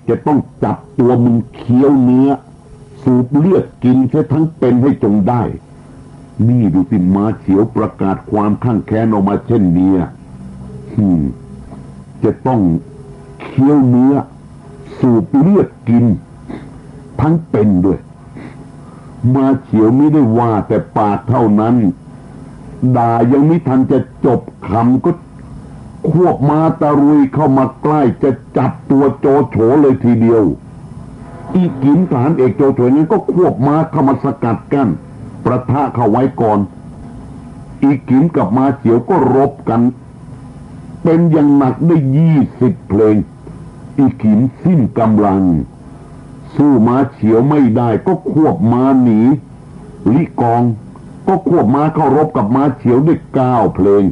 จะต้องจับตัวมึงเคี้ยวเนื้อสูบเลือดกินแค่ทั้งเป็นให้จงได้นี่ดูสิม้าเขียวประกาศความข้างแค้นออกมาเช่นนี้จะต้องเคี้ยวเนื้อสูบเลือดกินทั้งเป็นด้วยม้าเขียวไม่ได้ว่าแต่ปากเท่านั้นด่ายังไม่ทันจะจบคำก็ควบม้าตะรุยเข้ามาใกล้จะจับตัวโจโฉเลยทีเดียวอีกิมฐานเอกโจโฉนั้นก็ควบม้าเข้ามาสกัดกั้นประทะเข้าไว้ก่อนอีกิมกับม้าเขียวก็รบกันเป็นอย่างหนักได้20 เพลงอีกิมสิ้นกำลังสู้ม้าเขียวไม่ได้ก็ควบม้าหนีลิกองก็ควบม้าเข้ารบกับม้าเขียวได้9 เพลง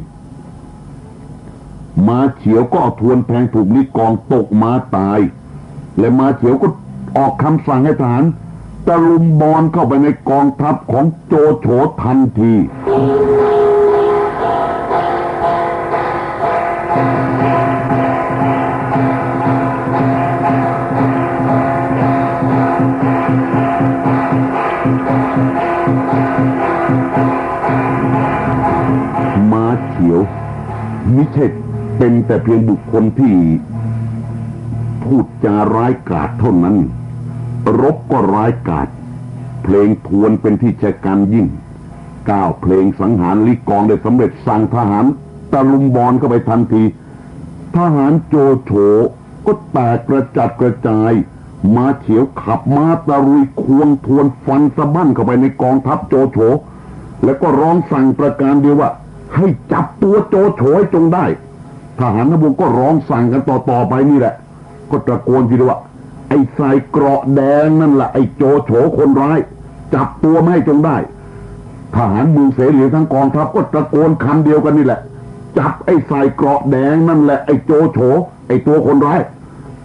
ม้าเขียวก็เอาทวนแทงถูกลิกองตกม้าตายและม้าเขียวก็ออกคำสั่งให้ทหารตะลุมบอลเข้าไปในกองทัพของโจโฉทันทีม้าเขียวมิใช่เป็นแต่เพียงบุคคลที่พูดจาร้ายกาจเท่านั้นรบก็ร้ายกาจเพลงทวนเป็นที่ชะกันยิ่ง9 เพลงสังหารลิกองได้สำเร็จสั่งทหารตะลุมบอลเข้าไปทันทีทหารโจโฉก็แตกกระจัดกระจายม้าเขียวขับม้าตะรุยควงทวนฟันสะบั้นเข้าไปในกองทัพโจโฉแล้วก็ร้องสั่งประการเดียวว่าให้จับตัวโจโฉให้จงได้ทหารทั้งปวงก็ร้องสั่งกันต่อไปนี่แหละก็ตะโกนทีเดียวว่าไอ้ใส่เกราะแดงนั่นแหละไอ้โจโฉคนร้ายจับตัวไม่ให้จงได้ทหารเมืองเสรีทั้งกองทัพก็ตะโกนคำเดียวกันนี่แหละจับไอ้ใส่เกราะแดงนั่นแหละไอ้โจโฉไอ้ตัวคนร้าย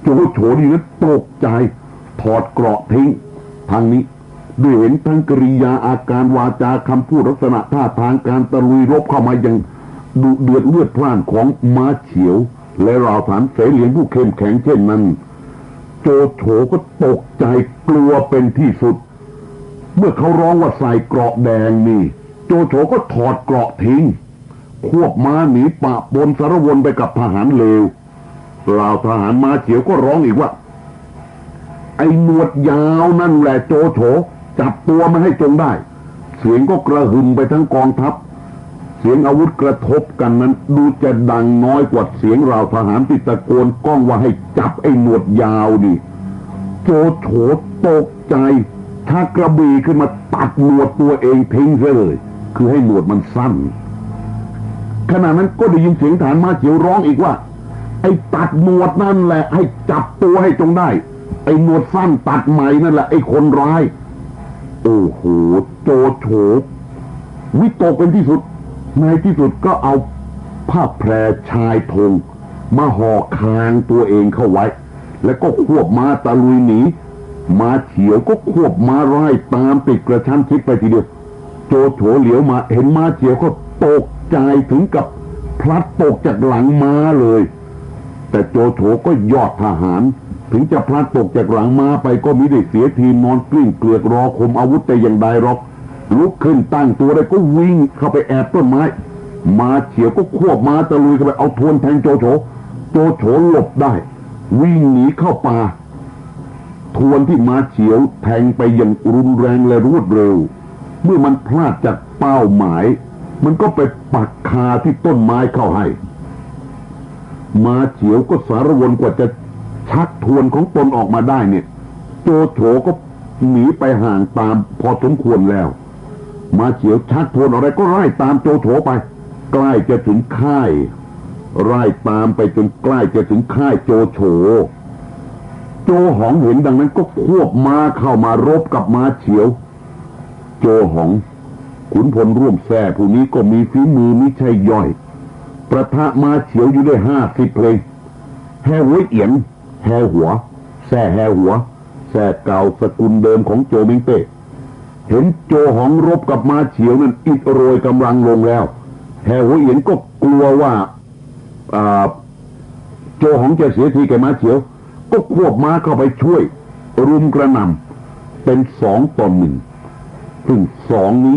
โจโฉนี่นึกตกใจถอดเกราะทิ้งทางนี้ด้วยเห็นทั้งกริยาอาการวาจาคำพูดลักษณะท่าทางการตะลุยรบเข้ามาอย่างดุเดือดเลือดพล่านของม้าเขียวและเหล่าทหารเสรีผู้เข้มแข็งเช่นนั้นโจโฉก็ตกใจกลัวเป็นที่สุดเมื่อเขาร้องว่าใส่เกราะแดงนี่โจโฉก็ถอดเกราะทิ้งควบม้าหนีปะปนสารวนไปกับทหารเลวเหล่าทหารม้าเขียวก็ร้องอีกว่าไอ้หนวดยาวนั่นแหละโจโฉจับตัวมาให้จงได้เสียงก็กระหึ่มไปทั้งกองทัพเสียงอาวุธกระทบกันนั้นดูจะดังน้อยกว่าเสียงเหล่าทหารที่ตะโกนก้องว่าให้จับไอ้หนวดยาวดิโจโฉตกใจถ้ากระบี่ขึ้นมาตัดหนวดตัวเองทิ้งซะเลยคือให้หนวดมันสั้นขณะนั้นก็ได้ยินเสียงทหารม้าเขียวร้องอีกว่าไอ้ตัดหนวดนั่นแหละให้จับตัวให้จงได้ไอ้หนวดสั้นตัดใหม่นั่นแหละไอ้คนร้ายโอ้โหโจโฉวิตกเป็นที่สุดในที่สุดก็เอาผ้าแพรชายธงมาห่อคางตัวเองเข้าไว้แล้วก็ควบม้าตะลุยหนีม้าเขียวก็ควบม้าไล่ตามติดกระชั้นชิดไปทีเดียวโจโฉเหลียวมาเห็นม้าเขียวก็ตกใจถึงกับพลัดตกจากหลังม้าเลยแต่โจโฉก็ยอดทหารถึงจะพลัดตกจากหลังม้าไปก็มิได้เสียทีนอนกลิ้งเกลือกรอคมอาวุธแต่อย่างใดหรอกลุกขึ้นตั้งตัวได้ก็วิ่งเข้าไปแอบต้นไม้ม้าเขียวก็ควบม้าตะลุยเข้าไปเอาทวนแทงโจโฉโจโฉหลบได้วิ่งหนีเข้าป่าทวนที่ม้าเขียวแทงไปอย่างรุนแรงและรวดเร็วเมื่อมันพลาดจากเป้าหมายมันก็ไปปักคาที่ต้นไม้เข้าให้ม้าเขียวก็สารวนกว่าจะชักทวนของตนออกมาได้เนี่ยโจโฉก็หนีไปห่างตามพอสมควรแล้วม้าเขียวชักทวนอะไรก็ไล่ตามโจโฉไปใกล้จะถึงค่ายไล่ตามไปจนใกล้จะถึงค่ายโจโฉโจหองเห็นดังนั้นก็ควบม้าเข้ามารบกับม้าเขียวโจหองขุนพลร่วมแท้ผู้นี้ก็มีฝีมือมิใช่ย่อยประทะม้าเขียวอยู่ได้50 เพลงแห่หัวเอียนแห่หัวแซ่แห่หัวแซ่เก่าสกุลเดิมของโจมิงเต้เห็นโจหองรบกับม้าเขียวนั้นอิดโรยกำลังลงแล้วแห่หัวเอียนก็กลัวว่าโจหองจะเสียทีแก่ม้าเขียว ก็ควบม้าเข้าไปช่วยรุมกระหน่ำเป็น2-1ซึ่ง2นี้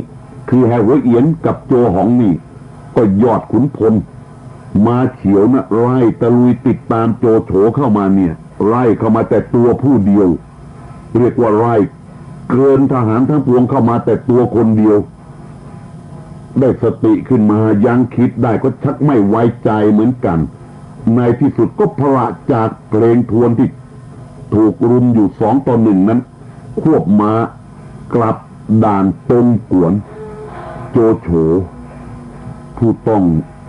คือแฮหัวเอียนกับโจหองนี่ก็ยอดขุนพลมาเฉียวนะไล่ตะลุยติดตามโจโฉเข้ามาเนี่ยไล่เข้ามาแต่ตัวผู้เดียวเรียกว่าไล่เกินทหารทั้งปวงเข้ามาแต่ตัวคนเดียวได้สติขึ้นมายังคิดได้ก็ชักไม่ไว้ใจเหมือนกันในที่สุดก็พละจากเกรงทวนที่ถูกรุมอยู่2-1นั้นควบม้ากลับด่านตรงกวนโจโฉผู้ต้อง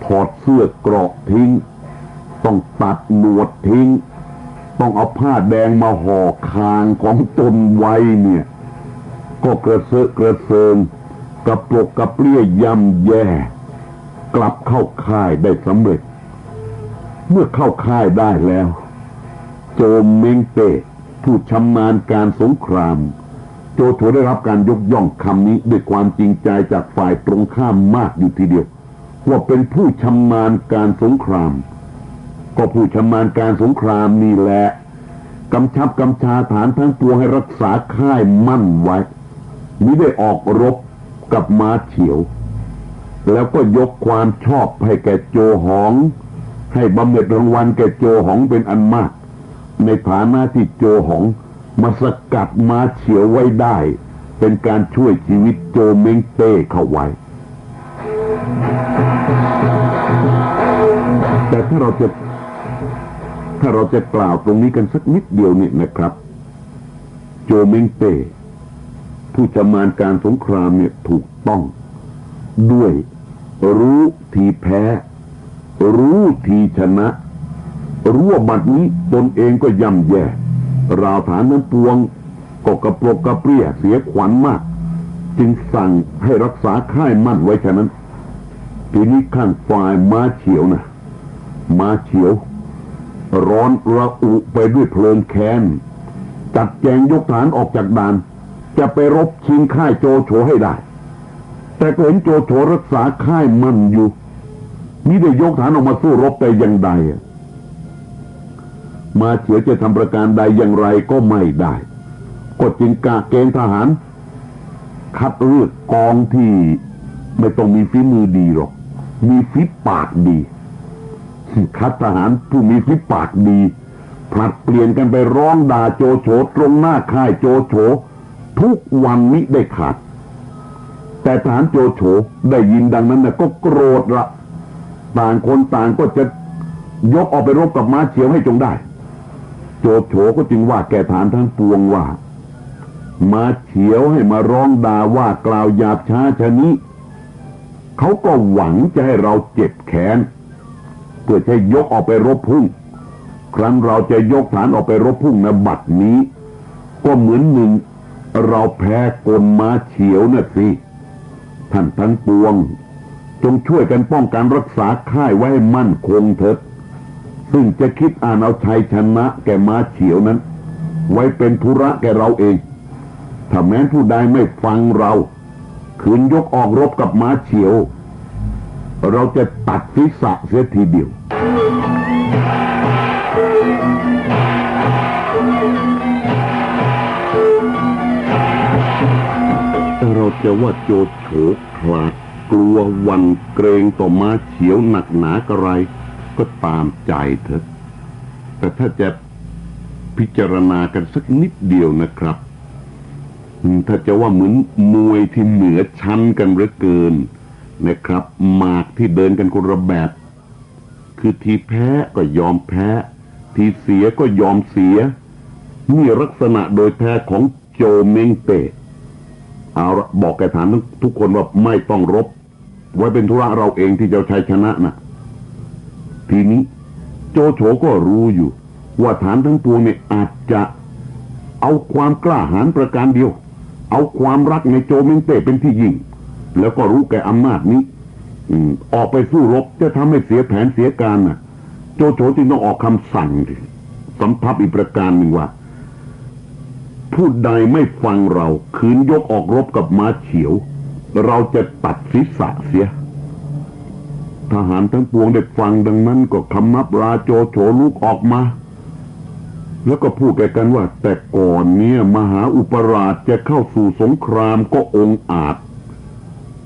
ถอดเสื้อเกราะทิ้งต้องตัดหนวดทิ้งต้องเอาผ้าแดงมาห่อคางของตนไว้เนี่ยก็กระเซาะกระเซิงกระปรกกระเปรี้ยย่ำแย่กลับเข้าค่ายได้สำเร็จเมื่อเข้าค่ายได้แล้วโจเม้งเต้ผู้ชำนาญการสงครามโจโฉได้รับการยกย่องคำนี้ด้วยความจริงใจจากฝ่ายตรงข้ามมากอยู่ทีเดียวว่าเป็นผู้ชำนาญการสงครามก็ผู้ชำนาญการสงครามนี่แหละกำชับกำชาฐานทั้งปวงให้รักษาค่ายมั่นไว้มิได้ออกรบกับม้าเฉียวแล้วก็ยกความชอบให้แก่โจหองให้บำเหน็จรางวัลแก่โจหองเป็นอันมากในฐานะที่โจหองมาสกัดม้าเฉียวไว้ได้เป็นการช่วยชีวิตโจเม้งเต้เข้าไว้แต่ถ้าเราจะกล่าวตรงนี้กันสักนิดเดียวเนี่ยนะครับโจเม้งเต้ผู้ชำนาญการสงครามเนี่ยถูกต้องด้วยรู้ทีแพ้รู้ทีชนะรู้ว่าบัดนี้ตนเองก็ย่ำแย่ราวฐานทั้งปวงก็กระปรกกระเปรี้ยเสียขวัญมากจึงสั่งให้รักษาค่ายมั่นไว้ฉะนั้นทีนี้ข้างฝ่ายม้าเฉียวนะม้าเฉียวร้อนระอุไปด้วยเพลิงแค้นจัดแจงยกฐานออกจากด่านจะไปรบชิงค่ายโจโฉให้ได้แต่ก็เห็นโจโฉรักษาค่ายมั่นอยู่มิได้ยกฐานออกมาสู้รบแต่อย่างใดม้าเฉียวจะทำประการใดอย่างไรก็ไม่ได้ก็จึงกะเกณฑ์ทหารคัดเลือกกองที่ไม่ต้องมีฝีมือดีหรอกมีฝีปากดีคัดทหารผู้มีฝีปากดีผลัดเปลี่ยนกันไปร้องด่าโจโฉตรงหน้าค่ายโจโฉทุกวันมิได้ขาดแต่ทหารโจโฉได้ยินดังนั้นน่ะก็โกรธละต่างคนต่างก็จะยกออกไปรบกับม้าเฉียวให้จงได้โจโฉก็จึงว่าแก่ทหารทั้งปวงว่าม้าเฉียวให้มาร้องด่าว่ากล่าวหยาบช้าชะนี้เขาก็หวังจะให้เราเจ็บแค้นเพื่อจะยกออกไปรบพุ่งครั้นเราจะยกฐานออกไปรบพุ่งในบัดนี้ก็เหมือนหนึ่งเราแพ้กลม้าเฉียวน่ะสิท่านทั้งปวงจงช่วยกันป้องกันรักษาค่ายไว้ให้มั่นคงเถิดซึ่งจะคิดอ่านเอาชัยชนะแก่ม้าเฉียวนั้นไว้เป็นธุระแก่เราเองถ้าแม้ผู้ใดไม่ฟังเราขืนยกออกรบกับม้าเฉียวเราจะตัดศีรษะเสียทีเดียวเราจะว่าโจโฉขลาดกลัววันเกรงต่อม้าเฉียวหนักหนากระไรก็ตามใจเถอะแต่ถ้าจะพิจารณากันสักนิดเดียวนะครับถ้าจะว่าเหมือนมวยที่เหนือชั้นกันเหลือเกินนะครับหมากที่เดินกันคนละแบบคือทีแพ้ก็ยอมแพ้ทีเสียก็ยอมเสียนี่ลักษณะโดยแท้ของโจเม้งเต้เอาละบอกแกฐานทุกคนว่าไม่ต้องรบไว้เป็นธุระเราเองที่จะชัยชนะนะทีนี้โจโฉก็รู้อยู่ว่าฐานทั้งปวงเนี่ยอาจจะเอาความกล้าหาญประการเดียวเอาความรักในโจเม้งเต้เป็นที่ยิ่งแล้วก็รู้แก่อำนาจนี้ออกไปสู้รบจะทำให้เสียแผนเสียการน่ะโจโฉจึงต้องออกคำสั่งสำทับอีกประการหนึ่งว่าผู้ใดไม่ฟังเราขืนยกออกรบกับม้าเฉียวเราจะตัดศีรษะเสียทหารทั้งปวงได้ฟังดังนั้นก็คำนับลาโจโฉลุกออกมา แล้วก็พูดกันว่าแต่ก่อนเนี่ยมหาอุปราชจะเข้าสู่สงครามก็องอาจ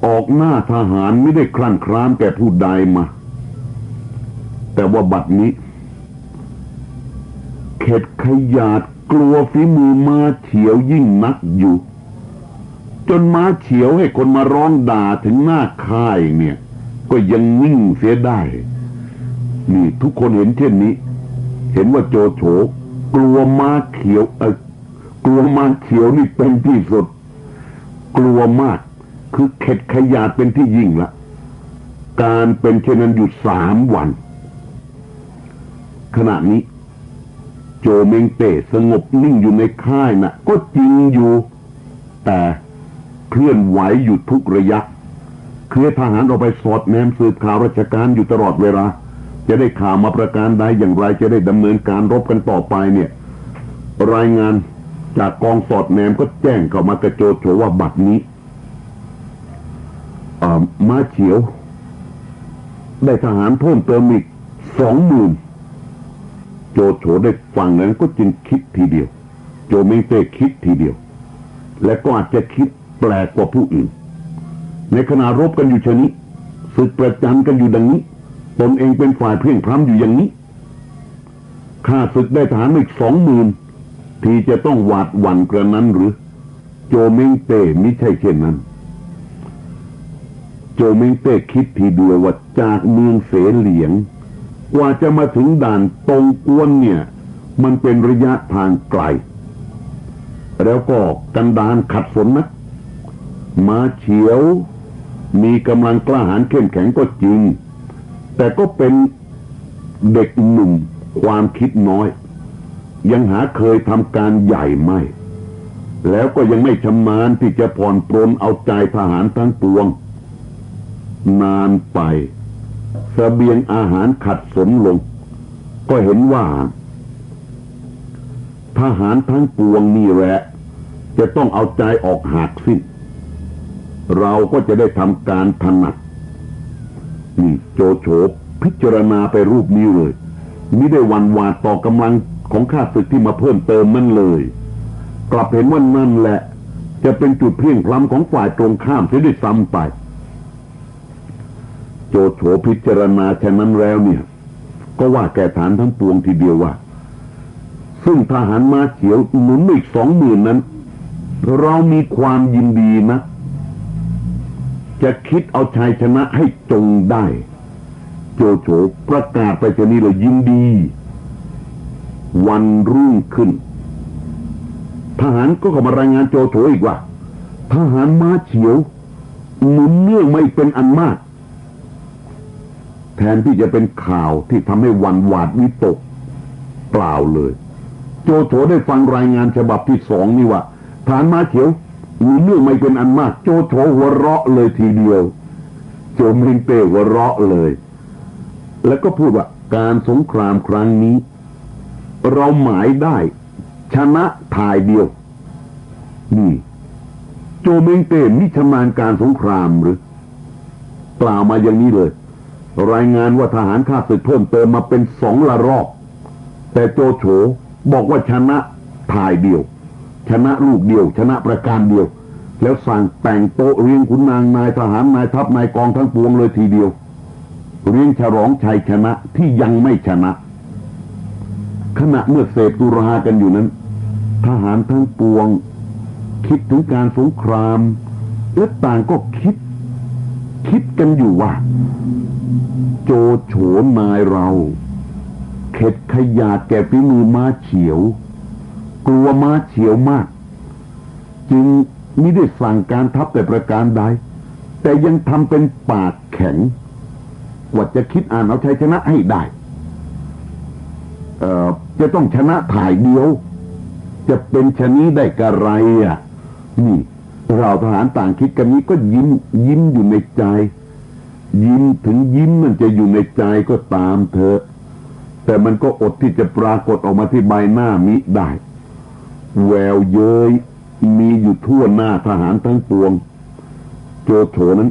ออกหน้าทหารไม่ได้คลั่นคล้ามแก่ผู้ใดมาแต่ว่าบัดนี้เข็ดขยาดกลัวฝีมือม้าเฉียวยิ่งนักอยู่จนม้าเฉียวให้คนมาร้องด่าถึงหน้าค่ายเนี่ยก็ยังนิ่งเสียได้นี่ทุกคนเห็นเช่นนี้เห็นว่าโจโฉกลัวม้าเขียวกลัวม้าเขียวนี่เป็นที่สุดกลัวมากคือเข็ดขยาดเป็นที่ยิ่งละการเป็นเช่นนั้นอยู่3 วันขณะนี้โจเมงเต้สงบนิ่งอยู่ในค่ายน่ะก็จริงอยู่แต่เคลื่อนไหวอยู่ทุกระยะคือทหารออกไปสอดแนมสืบข่าวราชการอยู่ตลอดเวลาจะได้ข่าวมาประการใดอย่างไรจะได้ดำเนินการรบกันต่อไปเนี่ยรายงานจากกองสอดแนมก็แจ้งเข้ามากระโจโฉว่าบัดนี้ม้าเฉียวได้ทหารเพิ่มเติมอีก20,000โจโฉได้ฟังนั้นก็จึงคิดทีเดียวโจเมงเต้คิดทีเดียวและก็อาจจะคิดแปลกกว่าผู้อื่นในขณะรบกันอยู่เช่นนี้ศึกประจันกันอยู่ดังนี้ตนเองเป็นฝ่ายเพียงพร้ำอยู่อย่างนี้ข้าศึกได้ทหารอีก20,000ที่จะต้องหวาดหวั่นกระนั้นหรือโจเมงเต้มิใช่เช่นนั้นโจเมงเต้คิดทีเดียวว่าจากเมืองเสเหลียงกว่าจะมาถึงด่านตงกวนเนี่ยมันเป็นระยะทางไกลแล้วก็กันดารขัดสนนะม้าเฉียวมีกำลังกล้าหาญเข้มแข็งก็จริงแต่ก็เป็นเด็กหนุ่มความคิดน้อยยังหาเคยทำการใหญ่ไม่แล้วก็ยังไม่ชำนาญที่จะผ่อนปรนเอาใจทหารทั้งปวงนานไปเสบียงอาหารขัดสนลงก็เห็นว่าทหารทั้งปวงนี่แหละจะต้องเอาใจออกหากสิ้นเราก็จะได้ทำการถนัดนี่โจโฉพิจารณาไปรูปนี้เลยมิได้หวั่นหวาดต่อกำลังของข้าศึกที่มาเพิ่มเติมนั่นเลยกลับเห็นว่านั่นแหละจะเป็นจุดเพลี่ยงพล้ำของฝ่ายตรงข้ามเสียด้วยซ้ำไปโจโฉพิจารณาฉะนั้นแล้วเนี่ยก็ว่าแก่ฐานทั้งปวงทีเดียวว่าซึ่งทหารม้าเขียวหนุนอีก20,000นั้นเรามีความยินดีนะจะคิดเอาชัยชนะให้จงได้โจโฉประกาศไปเช่นนี้เลยยินดีวันรุ่งขึ้นทหารก็เข้ามารายงานโจโฉอีกว่าทหารม้าเขียวหนุนเนื่องไม่เป็นอันมากแทนที่จะเป็นข่าวที่ทำให้หวั่นหวาดวิตกเปล่าเลยโจโฉได้ฟังรายงานฉบับที่2นี่ว่าทหารม้าเขียวหนุนเนื่องไม่เป็นอันมากโจโฉหัวเราะเลยทีเดียวโจเมงเต้หัวเราะเลยแล้วก็พูดว่าการสงครามครั้งนี้เราหมายได้ชนะทายเดียวนี่โจเมงเต้มิชำนาญการสงครามหรือกล่าวมาอย่างนี้เลยรายงานว่าทหารข้าศึกเพิ่มเติมมาเป็น2 ละรอบแต่โจโฉบอกว่าชนะทายเดียวชนะลูกเดียวชนะประการเดียวแล้วสั่งแต่งโต๊ะเรียงขุนนางนายทหารนายทัพนายกองทั้งปวงเลยทีเดียวเรียงฉลองชัยชนะที่ยังไม่ชนะขณะเมื่อเสพตุรากันอยู่นั้นทหารทั้งปวงคิดถึงการสงครามและต่างก็คิดกันอยู่ว่าโจโฉนายเราเข็ดขยาดแก่ฝีมือม้าเฉียวกลัวม้าเฉียวมากจึงมิได้สั่งการทัพแต่ประการใดแต่ยังทำเป็นปากแข็งว่าจะคิดอ่านเอาชัยชนะให้ได้จะต้องชนะถ่ายเดียวจะเป็นชนี้ได้กระไรอ่ะนี่เราทหารต่างคิดกันนี้ก็ยิ้มอยู่ในใจยิ้มถึงยิ้มมันจะอยู่ในใจก็ตามเถอะแต่มันก็อดที่จะปรากฏออกมาที่ใบหน้ามิได้แววเย้ยมีอยู่ทั่วหน้าทหารทั้งปวงโจโฉนั้น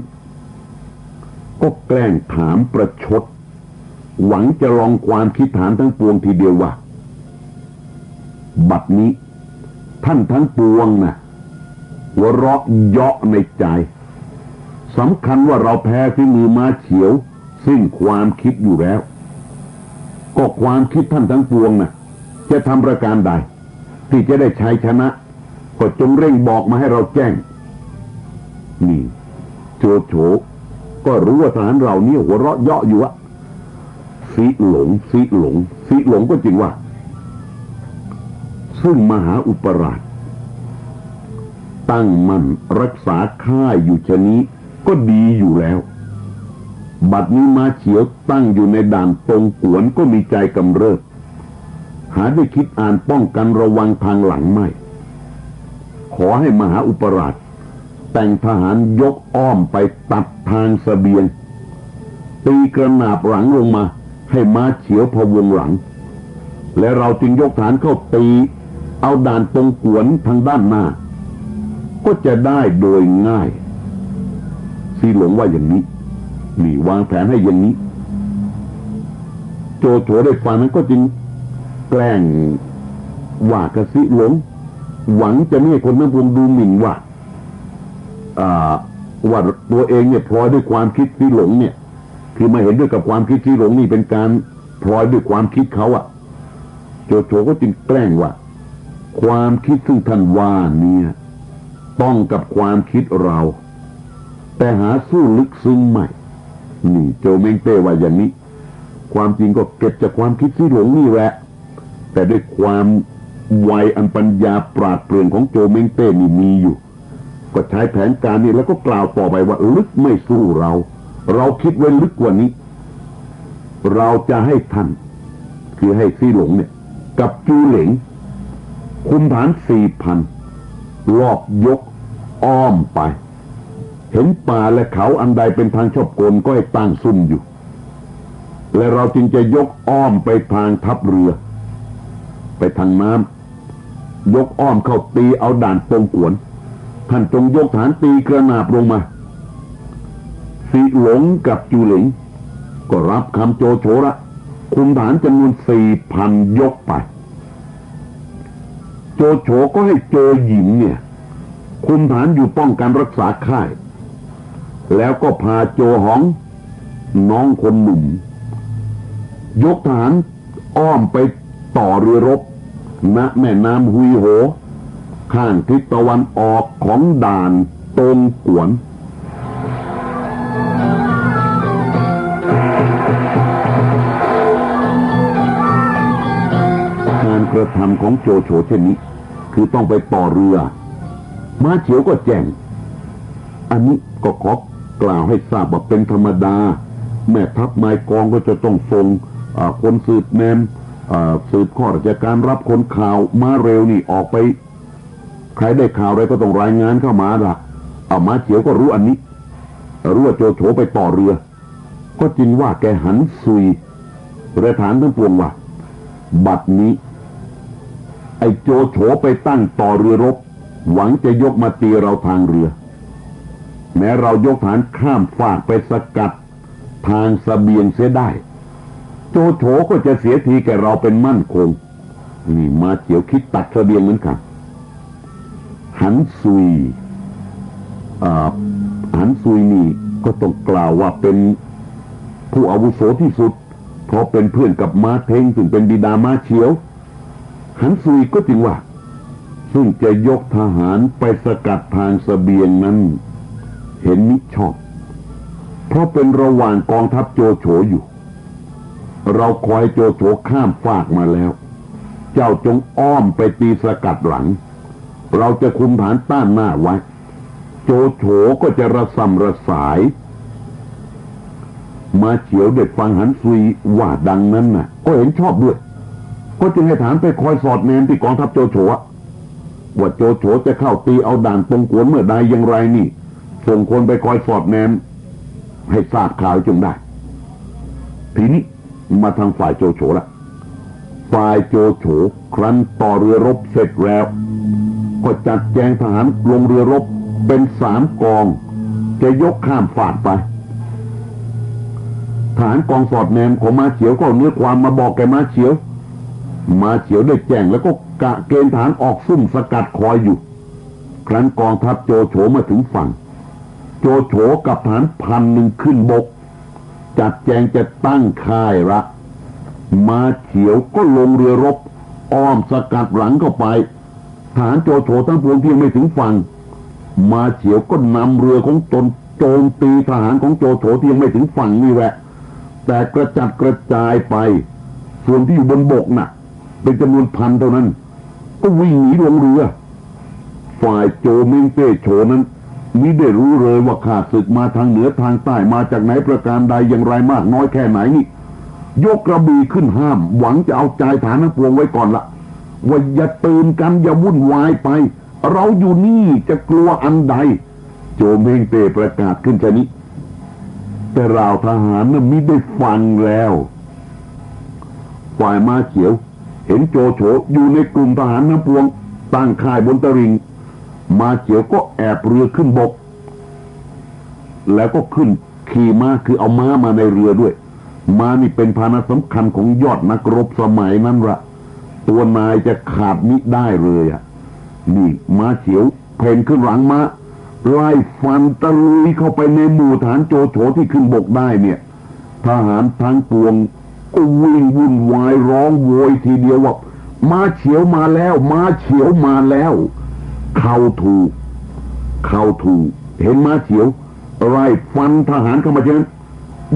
ก็แกล้งถามประชดหวังจะลองความคิดฐานทั้งปวงทีเดียวว่า บัดนี้ท่านทั้งปวงน่ะหัวเราะเยาะในใจสำคัญว่าเราแพ้ฝีมือม้าเฉียวซึ่งความคิดอยู่แล้วก็ความคิดท่านทั้งปวงน่ะจะทำประการใดที่จะได้ชัยชนะก็จงเร่งบอกมาให้เราแจ้งนี่โจโฉก็รู้ว่าทหารเรานี่หัวเราะเยาะอยู่อะสิหลงก็จริงว่าซึ่งมหาอุปราชตั้งมั่นรักษาค่ายอยู่ชะนี้ก็ดีอยู่แล้วบัดนี้ม้าเฉียวตั้งอยู่ในด่านตรงกวนก็มีใจกำเริบหาได้คิดอ่านป้องกันระวังทางหลังไม่ขอให้มหาอุปราชแต่งทหารยกอ้อมไปตัดทางเสบียงตีกระนาบหลังลงมาให้ม้าเฉียวพะวงหลังและเราจึงยกฐานเข้าตีเอาด่านตรงกวนทางด้านหน้าก็จะได้โดยง่ายสีหลงว่าอย่างนี้นี่วางแผนให้อย่างนี้โจโฉได้ฟังนั้นก็จึงแกล้งว่ากระสิหลงหวังจะไม่ให้คนนั้นพวงดูหมิ่นว่าตัวเองเนี่ยพลอยด้วยความคิดสีหลงเนี่ยคือมาเห็นด้วยกับความคิดสีหลงนี่เป็นการพลอยด้วยความคิดเขาอะโจโฉก็จึงแกล้งว่าความคิดซึ่งท่านว่าเนี่ยต้องกับความคิดเราแต่หาสู้ลึกซึ้งไม่นี่โจเม้งเต้ว่าอย่างนี้ความจริงก็เก็บจากความคิดสีหลงนี่แหละแต่ด้วยความไวอันปัญญาปราดเปรื่องของโจเม้งเต้นี่มีอยู่ก็ใช้แผนการนี้แล้วก็กล่าวต่อไปว่าลึกไม่สู้เราคิดไว้ลึกกว่านี้เราจะให้ท่านคือให้สีหลงเนี่ยกับจูเหลงคุมฐาน 4,000 รอบยกอ้อมไปเห็นป่าและเขาอันใดเป็นทางชอบกลก็ให้ตั้งซุ่มอยู่และเราจึงจะยกอ้อมไปทางทัพเรือไปทางน้ำยกอ้อมเข้าตีเอาด่านตรงกวนท่านจงยกฐานตีกระนาบลงมาสีหลงกับจูเหลงก็รับคำโจโฉละคุมฐานจำนวน 4,000 ยกไปโจโฉก็ให้โจหยินเนี่ยคุมฐานอยู่ป้องกันรักษาค่ายแล้วก็พาโจหองน้องคนหนุ่มยกฐานอ้อมไปต่อเรือรบณแม่น้ำฮุยโหข้างทิศตะวันออกของด่านตงกวนการกระทำของโจโฉเช่นนี้คือต้องไปต่อเรือม้าเฉียวก็แจ้งอันนี้ก็ขอกล่าวให้ทราบว่าเป็นธรรมดาแม่ทัพนายกองก็จะต้องส่งคนสืบแนมสืบข้อราชการรับคนข่าวม้าเร็วนี่ออกไปใครได้ข่าวอะไรก็ต้องรายงานเข้ามาล่ะม้าเฉียวก็รู้อันนี้รู้ว่าโจโฉไปต่อเรือก็จึงว่าแกหันซุยประธานทั้งปวงว่าบัดนี้ไอ้โจโฉไปตั้งต่อเรือรบหวังจะยกมาตีเราทางเรือแม้เรายกฐานข้ามฟากไปสกัดทางเสบียงเสียได้โจโฉก็จะเสียทีแก่เราเป็นมั่นคงนี่ม้าเฉียวคิดตัดเสบียงเหมือนกันหันซุยนี่ก็ต้องกล่าวว่าเป็นผู้อาวุโสที่สุดเพราะเป็นเพื่อนกับม้าเท้งซึ่งเป็นบิดาม้าเฉียวหันซุยก็จึงว่าซึ่งจะยกทหารไปสกัดทางเสบียงนั้นเห็นมิชอบเพราะเป็นระหว่างกองทัพโจโฉอยู่เราคอยโจโฉข้ามฟากมาแล้วเจ้าจงอ้อมไปตีสกัดหลังเราจะคุมฐานต้านหน้าไว้โจโฉก็จะระส่ำระสายม้าเฉียวเด็ดฟังหันซุยว่าดังนั้นน่ะก็เห็นชอบด้วยก็จึงให้ฐานไปคอยสอดแนมที่กองทัพโจโฉว่าโจโฉจะเข้าตีเอาด่านตรงกวนเมื่อใดอย่างไรนี่ส่งคนไปคอยสอดแนมให้ทราบข่าวจงได้ทีนี้มาทางฝ่ายโจโฉละฝ่ายโจโฉครั้นต่อเรือรบเสร็จแล้วก็จัดแจงทหารลงเรือรบเป็น3 กองจะยกข้ามฟากไปทหารกองสอดแนมของม้าเฉียวก็เอาเนื้อความมาบอกแกม้าเฉียว มาเฉียวได้แจ้งแล้วก็กะเกณฑ์ฐานออกซุ่มสกัดคอยอยู่ครั้นกองทัพโจโฉมาถึงฝั่งโจโฉกับฐาน1,000ขึ้นบกจัดแจงจะตั้งค่ายละมาเฉียวก็ลงเรือรบอ้อมสกัดหลังเข้าไปฐานโจโฉทั้งปวงที่ไม่ถึงฝั่งมาเฉียวก็นำเรือของตนโจมตีทหารของโจโฉที่ยังไม่ถึงฝั่งนี่แหละแต่กระจัดกระจายไปส่วนที่อยู่บนบกน่ะเป็นจำนวนพันเท่านั้นก็วิ่งหนีลงเรือฝ่ายโจเม้งเต้โฉนั้นมิได้รู้เลยว่าข้าศึกมาทางเหนือทางใต้มาจากไหนประการใดอย่างไรมากน้อยแค่ไหนนี่ยกกระบี่ขึ้นห้ามหวังจะเอาใจฐานทั้งปวงไว้ก่อนละว่าอย่าตื่นกันอย่าวุ่นวายไปเราอยู่นี่จะกลัวอันใดโจเม้งเต้ประกาศขึ้นชนิดแต่เราทหารนั้นมิได้ฟังแล้วฝ่ายมาเขียวเห็นโจโฉอยู่ในกลุ่มทหารทั้งปวงตั้งค่ายบนตลิ่งมาเขียวก็แอบเรือขึ้นบกแล้วก็ขึ้นขี่ม้าคือเอาม้ามาในเรือด้วยม้านี่เป็นพาหนะสำคัญของยอดนักรบสมัยนั้นละตัวนายจะขาดมิได้เลยอ่ะนี่ม้าเขียวเพ่นขึ้นหลังม้าไล่ฟันตะลุยเข้าไปในหมู่ฐานโจโฉที่ขึ้นบกได้เนี่ยทหารทั้งปวงก็วิ่งวุ่นวายร้องโวยทีเดียวว่าม้าเฉียวมาแล้วม้าเฉียวมาแล้วเข้าถูกเห็นม้าเฉียวไล่ฟันทหารเข้ามาเช่น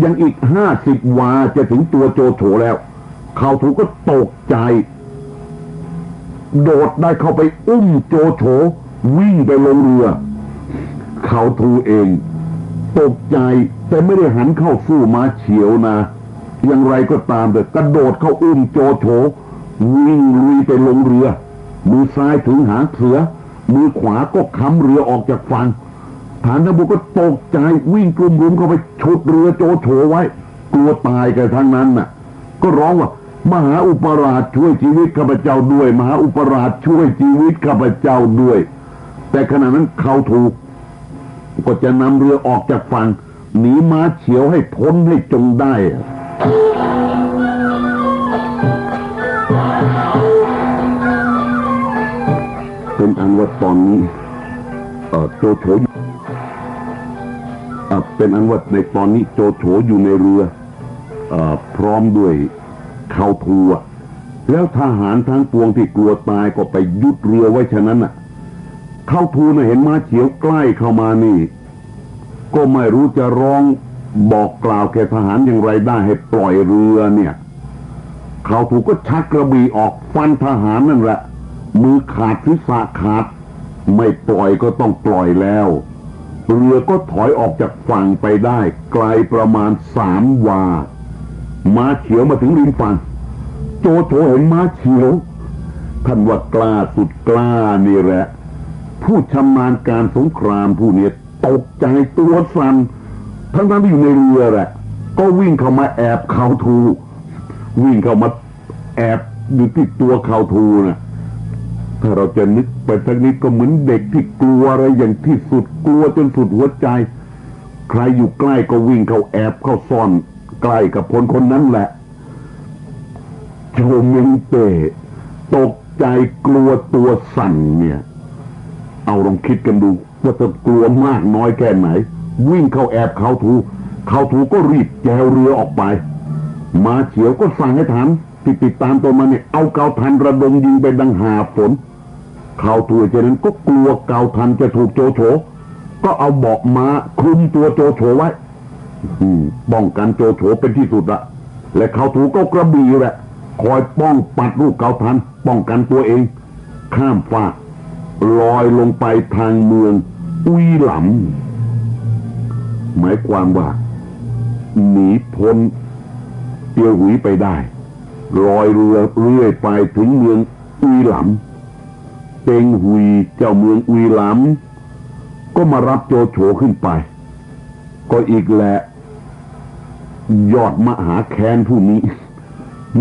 ยังอีก50 วาจะถึงตัวโจโฉแล้วเข้าถูกก็ตกใจโดดได้เข้าไปอุ้มโจโฉวิ่งไปลงเรือเขาถูเองตกใจแต่ไม่ได้หันเข้าสู้ม้าเฉียวนะอย่างไรก็ตามแต่กระโดดเข้าอุ้มโจโฉวิ่งลุยไปลงเรือมือซ้ายถึงหางเสือมือขวาก็ค้ำเรือออกจากฝั่งฐานทัพบกก็ตกใจวิ่งกลุ่มรุมเข้าไปฉุดเรือโจโฉไว้กลัวตายกันทั้งนั้นน่ะก็ร้องว่ามหาอุปราชช่วยชีวิตข้าพเจ้าด้วยมหาอุปราชช่วยชีวิตข้าพเจ้าด้วยแต่ขณะนั้นเขาถูกก็จะนำเรือออกจากฝั่งหนีม้าเฉียวให้พ้นให้จงได้เป็นอันว่าตอนนี้โจโฉเป็นอันว่าในตอนนี้โจโฉอยู่ในเรือพร้อมด้วยเขาทูแล้วทหารทั้งปวงที่กลัวตายก็ไปยุดเรือไว้ฉะนั้นน่ะเขาทูน่ะเห็นม้าเฉียวใกล้เข้ามานี่ก็ไม่รู้จะร้องบอกกล่าวแก่ทหารอย่างไรได้ให้ปล่อยเรือเนี่ยเขาทูก็ชักกระบี่ออกฟันทหารนั่นแหละมือขาดศีรษะขาดไม่ปล่อยก็ต้องปล่อยแล้วเรือก็ถอยออกจากฝั่งไปได้ไกลประมาณ3 วาม้าเฉียวมาถึงริมฝั่งโจโฉเห็นม้าเฉียวท่านว่ากล้าสุดกล้านี่แหละผู้ชำนาญการสงครามผู้นี้ตกใจตัวสั่นทั้งที่อยู่ในเรือแหละก็วิ่งเข้ามาแอบเขาทูวิ่งเข้ามาแอบอยู่ที่ตัวเขาทูนะถ้าเราจะนึกไปสักนิดก็เหมือนเด็กที่กลัวอะไรอย่างที่สุดกลัวจนสุดหัวใจใครอยู่ใกล้ก็วิ่งเข้าแอบเข้าซ่อนใกล้กับคนนั้นแหละโจเม้งเต้ตกใจกลัวตัวสั่นเนี่ยเอาลองคิดกันดูว่าจะกลัวมากน้อยแค่ไหนวิ่งเข้าแอบเขาทูก็รีบแจวเรือออกไปมาเฉียวก็สั่งให้ฐานติดตามตัวมาเนี่ยเอาเกาทันระดมยิงไปดังหาฝนเขาทูเจนั้นก็กลัวเกาทันจะถูกโจโฉก็เอาเบาะม้าคลุมตัวโจโฉไว้ป้องกันโจโฉเป็นที่สุดละและเขาทูก็กระบี่แหละคอยป้องปัดลูกเกาทันป้องกันตัวเองข้ามฟากลอยลงไปทางเมืองอุยหลำหมายความว่าหนีพ้นเตียวหุยไปได้ลอยเรือเรื่อยไปถึงเมืองอุยหลำเต็งหุยเจ้าเมืองอุยหลำก็มารับโจโฉขึ้นไปก็อีกแหละยอดมหาแค้นผู้นี้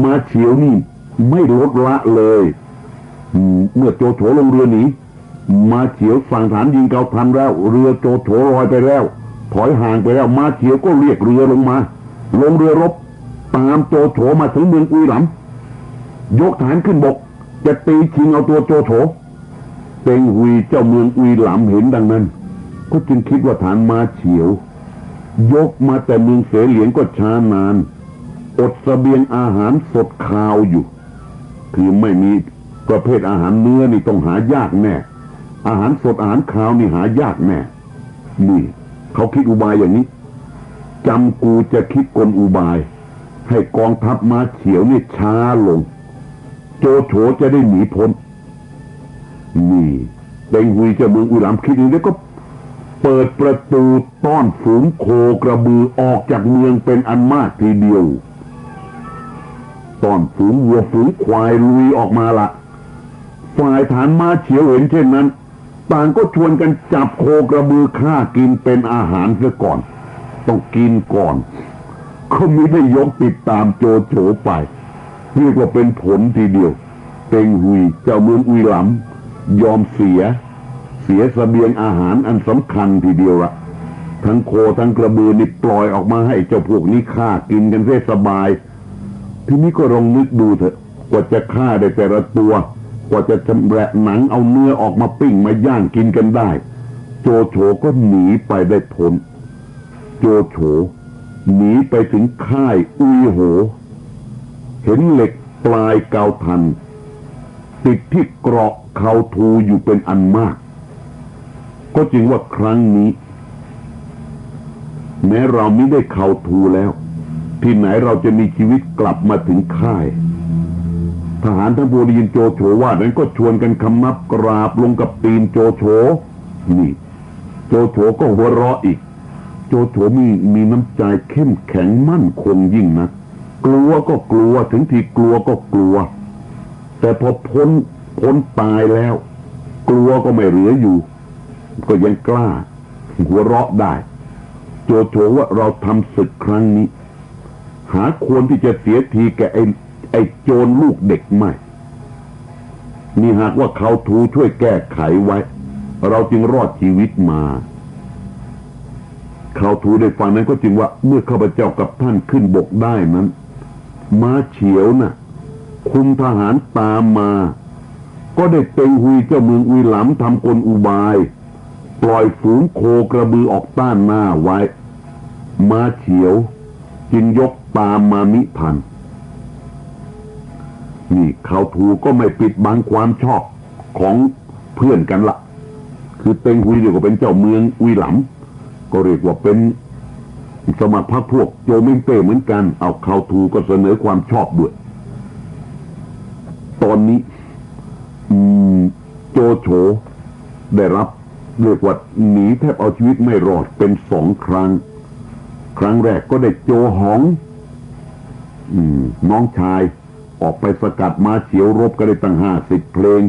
มาเฉียวนี่ไม่ลดละเลยเมื่อโจโฉลงเรือหนีมาเฉียวสั่งฐานยิงเกาทันแล้วเรือโจโฉลอยไปแล้วถอยห่างไปแล้วมาเฉียวก็เรียกเรือลงมาลงเรือรบตามโจโฉมาถึงเมืองอุยหล ยกฐานขึ้นบกจะตีชิงเอาตัวโจโฉเต็งหุยเจ้าเมืองอุยหลำเห็นดังนั้นก็จึงคิดว่าฐานม้าเฉียวยกมาแต่เมืองเสเหลียงก็ช้านานอดเสบียงอาหารสดคาวอยู่คือไม่มีประเภทอาหารเนื้อนี่ต้องหายากแน่อาหารสดอาหารคาวนี่หายากแน่นี่เขาคิดอุบายอย่างนี้จำกูจะคิดกลอุบายให้กองทัพม้าเฉียวนี่ช้าลงโจโฉจะได้หนีพ้นนี่เต็งหุยเจ้าเมืองอุยหลำคิดอย่างนี้ก็เปิดประตูต้อนฝูงโคกระบือออกจากเมืองเป็นอันมากทีเดียวต้อนฝูงวัวฝูงควายลุยออกมาละฝ่ายฐานม้าเฉียวเห็นเช่นนั้นต่างก็ชวนกันจับโคกระบือฆ่ากินเป็นอาหารเสียก่อนต้องกินก่อนเขาไม่ได้ยกติดตามโจโฉไปเรียกว่าเป็นผลทีเดียวเต็งหุยเจ้าเมืองอุยหลำยอมเสียเสบียงอาหารอันสำคัญทีเดียวละทั้งโคทั้งกระบือนี่ปล่อยออกมาให้เจ้าพวกนี้ฆ่ากินกันได้สบายทีนี้ก็ลองนึกดูเถอะกว่าจะฆ่าได้แต่ละตัวกว่าจะชำแหละหนังเอาเนื้อออกมาปิ้งมาย่างกินกันได้โจโฉก็หนีไปได้พ้นโจโฉหนีไปถึงค่ายอุยโหเห็นเหล็กปลายเกาทันติดที่เกราะเขาทูอยู่เป็นอันมากก็จึงว่าครั้งนี้แม้เราไม่ได้เขาทูแล้วที่ไหนเราจะมีชีวิตกลับมาถึงค่ายทหารทั้งปวงได้ยินโจโฉว่านั้นก็ชวนกันคำนับกราบลงกับตีนโจโฉนี่โจโฉก็หัวเราะอีกโจโฉมีน้ำใจเข้มแข็งมั่นคงยิ่งนักกลัวก็กลัวถึงที่กลัวก็กลัวแต่พอพ้นตายแล้วกลัวก็ไม่เหลืออยู่ก็ยังกล้าหัวเราะได้โจโฉว่าเราทำศึกครั้งนี้หาควรที่จะเสียทีแก่ไอ้โจรลูกเด็กไม่นี่หากว่าเขาทูช่วยแก้ไขไว้เราจึงรอดชีวิตมาเขาทูได้ฟังนั้นก็จึงว่าเมื่อข้าพเจ้ากับท่านขึ้นบกได้นั้นม้าเฉียวน่ะคุมทหารตามมาก็ได้เต็งหุยเจ้าเมืองอุยหลำทำกลอุบายปล่อยฝูงโคกระบือออกต้านหน้าไว้ม้าเฉียวจึงยกตามมามิทันนี่เขาทูก็ไม่ปิดบังความชอบของเพื่อนกันละคือเต็งหุยเรียกว่าเป็นเจ้าเมืองอุยหลำก็เรียกว่าเป็นสมัครพรรคพวกโจเม้งเต้เหมือนกันเอาเขาทูก็เสนอความชอบด้วยตอนนี้โจโฉได้รับเรียกว่าหนีแทบเอาชีวิตไม่รอดเป็น2 ครั้งครั้งแรกก็ได้โจหองน้องชายออกไปสกัดม้าเฉียวรบก็ได้ตั้ง50 เพลง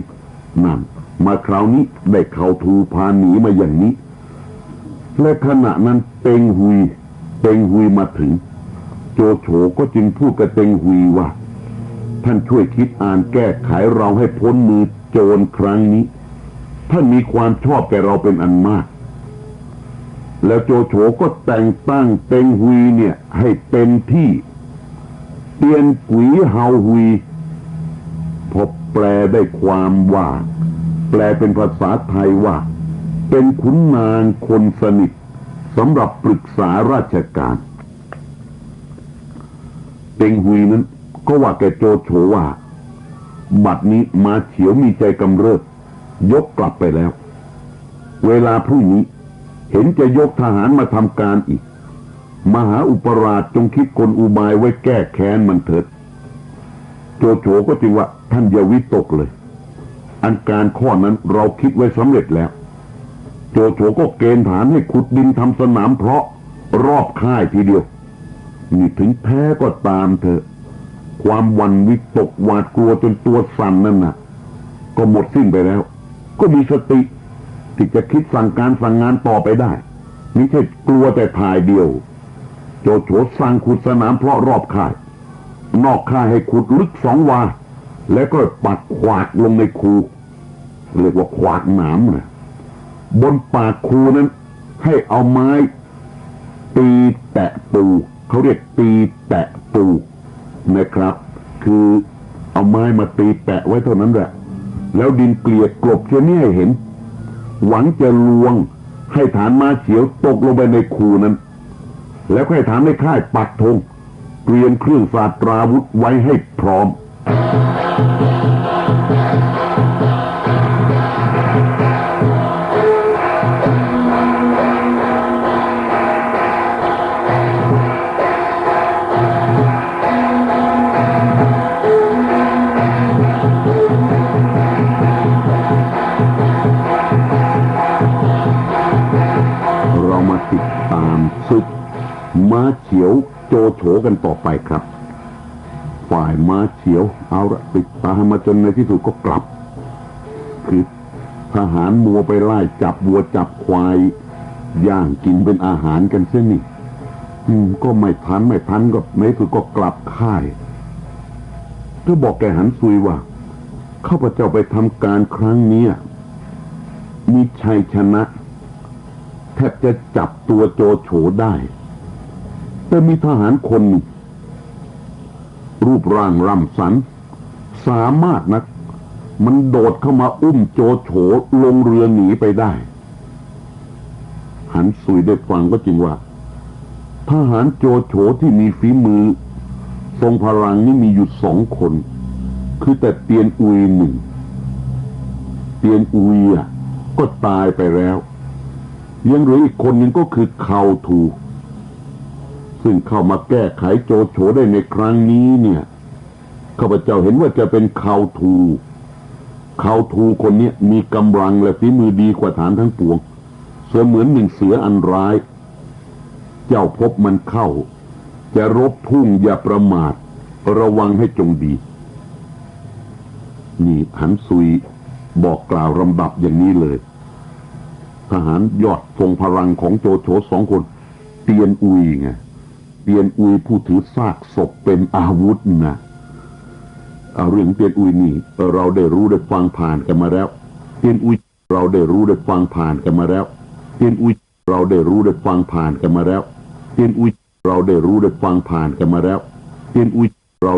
นั่นมาคราวนี้ได้เขาทูพาหนีมาอย่างนี้และขณะนั้นเต็งหุยมาถึงโจโฉก็จึงพูดกับเต็งหุยว่าท่านช่วยคิดอ่านแก้ไขเราให้พ้นมือโจรครั้งนี้ท่านมีความชอบแก่เราเป็นอันมากแล้วโจโฉก็แต่งตั้งเต็งหุยเนี่ยให้เป็นที่เตียนกุ๋ยเฮาหุยพอแปลได้ความว่าแปลเป็นภาษาไทยว่าเป็นขุนนางคนสนิทสำหรับปรึกษาราชการเต็งหุยนั้นก็ว่าแกโจโฉว่าบัดนี้ม้าเฉียวมีใจกำเริบยกกลับไปแล้วเวลาพรุ่งนี้เห็นจะยกทหารมาทำการอีกมหาอุปราชจงคิดกลอุบายไว้แก้แค้นมันเถิดโจโฉก็จึงว่าท่านอย่าวิตกเลยอันการข้อนั้นเราคิดไว้สำเร็จแล้วโจโฉก็เกณฑ์ฐานให้ขุดดินทำสนามเพราะรอบค่ายทีเดียวนี่ถึงแพ้ก็ตามเถอะความหวั่นวิตกหวาดกลัวจนตัวสั่นนั่นน่ะก็หมดสิ้นไปแล้วก็มีสติที่จะคิดสั่งการสั่งงานต่อไปได้ไม่ใช่กลัวแต่ถ่ายเดียวโจโฉสั่งขุดสนามเพราะรอบค่ายนอกค่ายให้ขุดลึก2 วาแล้วก็ปักขวากลงในคูเรียกว่าขวากหนามนะบนปากคูนั้นให้เอาไม้ตีแตะปูเขาเรียกตีแตะปูนะครับคือ เอาไม้มาตีแปะไว้เท่านั้นแหละแล้วดินเกลี่ยกลบเช่นนี้ให้เห็นหวังจะลวงให้ฐานม้าเขียวตกลงไปในคูนั้นแล้วให้ฐานในค่ายปักธงเตรียมเครื่องศาสตราวุธไว้ให้พร้อมติดตามศึกม้าเขียวโจโฉกันต่อไปครับฝ่ายม้าเขียวเอาละติดตามมาจนในที่สุดก็กลับคือทหารมัวไปไล่จับวัวจับควายย่างกินเป็นอาหารกันเส้นนี่ก็ไม่ทันก็ในที่สุดก็กลับค่ายก็บอกแกหันซุยว่าข้าพเจ้าไปทำการครั้งนี้มีชัยชนะแทบจะจับตัวโจโฉได้แต่มีทหารคนหนึ่งรูปร่างร่ำสันสามารถนักมันโดดเข้ามาอุ้มโจโฉลงเรือหนีไปได้หันซุยได้ฟังก็จริงว่าทหารโจโฉที่มีฝีมือทรงพลังนี่มีอยู่2 คนคือแต่เตียนอุย1เตียนอุยก็ตายไปแล้วยังเหลืออีกคนหนึ่งก็คือข่าวทูซึ่งเข้ามาแก้ไขโจโฉได้ในครั้งนี้เนี่ยข้าพเจ้าเห็นว่าจะเป็นข่าวทูคนนี้มีกำลังและฝีมือดีกว่าฐานทั้งปวงเสมือน1 เสืออันร้ายเจ้าพบมันเข้าจะรบพุ่งอย่าประมาทระวังให้จงดีนี่หันซุยบอกกล่าวลำดับอย่างนี้เลยทหารยอดทรงพลังของโจโฉ2 คนเตียนอุยไงเตียนอุยผู้ถือซากศพเป็นอาวุธนะเรื่องเตียนอุยนี่เราได้รู้ได้ฟังผ่านกันมาแล้วเตียนอุยเราได้รู้ได้ฟังผ่านกันมาแล้วเตียนอุยเราได้รู้ได้ฟังผ่านกันมาแล้วเตียนอุยเราได้รู้ได้ฟังผ่านกันมาแล้วเตียนอุย